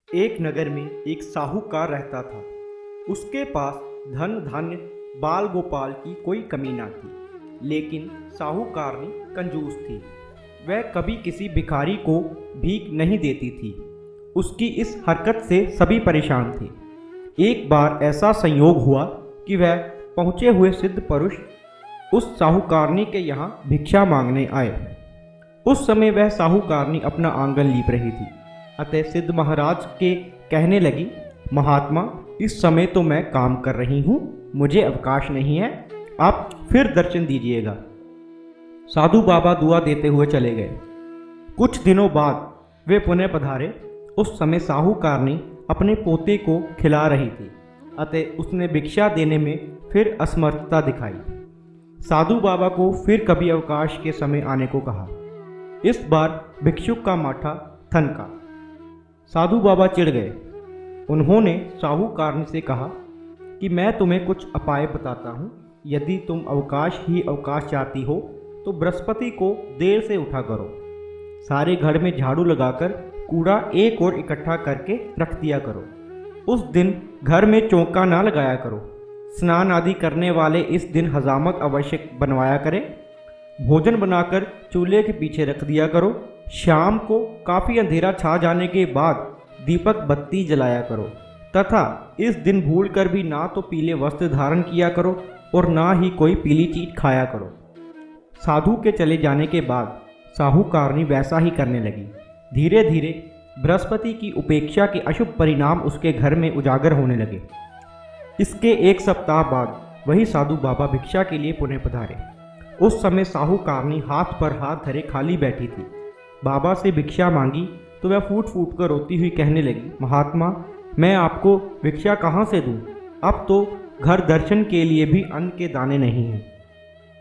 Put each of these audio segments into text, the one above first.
एक नगर में एक साहूकार रहता था। उसके पास धन धान्य बाल गोपाल की कोई कमी ना थी, लेकिन साहूकारनी कंजूस थी। वह कभी किसी भिखारी को भीख नहीं देती थी। उसकी इस हरकत से सभी परेशान थे। एक बार ऐसा संयोग हुआ कि वह पहुँचे हुए सिद्ध पुरुष उस साहूकारनी के यहाँ भिक्षा मांगने आए। उस समय वह साहूकारनी अपना आंगन लीप रही थी। अतः सिद्ध महाराज के कहने लगी, महात्मा, इस समय तो मैं काम कर रही हूँ, मुझे अवकाश नहीं है, आप फिर दर्शन दीजिएगा। साधु बाबा दुआ देते हुए चले गए। कुछ दिनों बाद वे पुनः पधारे। उस समय साहूकारनी अपने पोते को खिला रही थी, अतः उसने भिक्षा देने में फिर असमर्थता दिखाई। साधु बाबा को फिर कभी अवकाश के समय आने को कहा। इस बार भिक्षुक का माथा थनका। साधु बाबा चिढ़ गए। उन्होंने साहूकारनी से कहा कि मैं तुम्हें कुछ उपाय बताता हूँ। यदि तुम अवकाश ही अवकाश चाहती हो तो बृहस्पति को देर से उठा करो। सारे घर में झाड़ू लगाकर कूड़ा एक और इकट्ठा करके रख दिया करो। उस दिन घर में चौका ना लगाया करो। स्नान आदि करने वाले इस दिन हजामत अवश्य बनवाया करें। भोजन बनाकर चूल्हे के पीछे रख दिया करो। शाम को काफ़ी अंधेरा छा जाने के बाद दीपक बत्ती जलाया करो तथा इस दिन भूलकर भी ना तो पीले वस्त्र धारण किया करो और ना ही कोई पीली चीज खाया करो। साधु के चले जाने के बाद साहूकारनी वैसा ही करने लगी। धीरे धीरे बृहस्पति की उपेक्षा के अशुभ परिणाम उसके घर में उजागर होने लगे। इसके एक सप्ताह बाद वही साधु बाबा भिक्षा के लिए पुनः पधारे। उस समय साहूकारनी हाथ पर हाथ धरे खाली बैठी थी। बाबा से भिक्षा मांगी तो वह फूट फूट कर रोती हुई कहने लगी, महात्मा, मैं आपको भिक्षा कहाँ से दूँ? अब तो घर दर्शन के लिए भी अन्न के दाने नहीं हैं।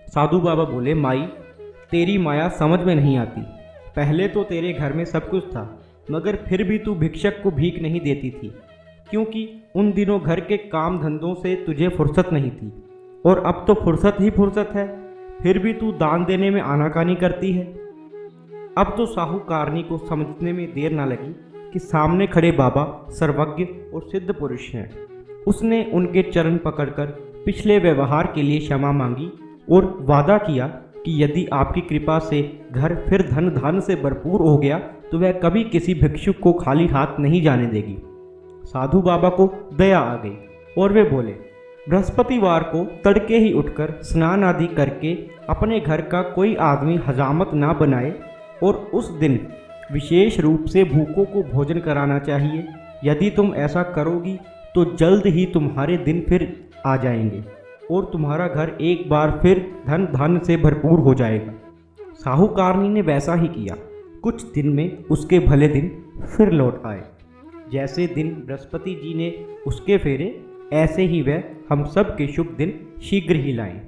साधु बाबा बोले, माई, तेरी माया समझ में नहीं आती। पहले तो तेरे घर में सब कुछ था, मगर फिर भी तू भिक्षक को भीख नहीं देती थी, क्योंकि उन दिनों घर के काम धंधों से तुझे फुर्सत नहीं थी। और अब तो फुर्सत ही फुर्सत है, फिर भी तू दान देने में आनाकानी करती है। अब तो साहूकारनी को समझने में देर न लगी कि सामने खड़े बाबा सर्वज्ञ और सिद्ध पुरुष हैं। उसने उनके चरण पकड़कर पिछले व्यवहार के लिए क्षमा मांगी और वादा किया कि यदि आपकी कृपा से घर फिर धन धान से भरपूर हो गया तो वह कभी किसी भिक्षुक को खाली हाथ नहीं जाने देगी। साधु बाबा को दया आ गई और वे बोले, बृहस्पतिवार को तड़के ही उठकर स्नान आदि करके अपने घर का कोई आदमी हजामत ना बनाए और उस दिन विशेष रूप से भूखों को भोजन कराना चाहिए। यदि तुम ऐसा करोगी तो जल्द ही तुम्हारे दिन फिर आ जाएंगे और तुम्हारा घर एक बार फिर धन धन से भरपूर हो जाएगा। साहूकारनी ने वैसा ही किया। कुछ दिन में उसके भले दिन फिर लौट आए। जैसे दिन बृहस्पति जी ने उसके फेरे, ऐसे ही वह हम सब के शुभ दिन शीघ्र ही लाएं।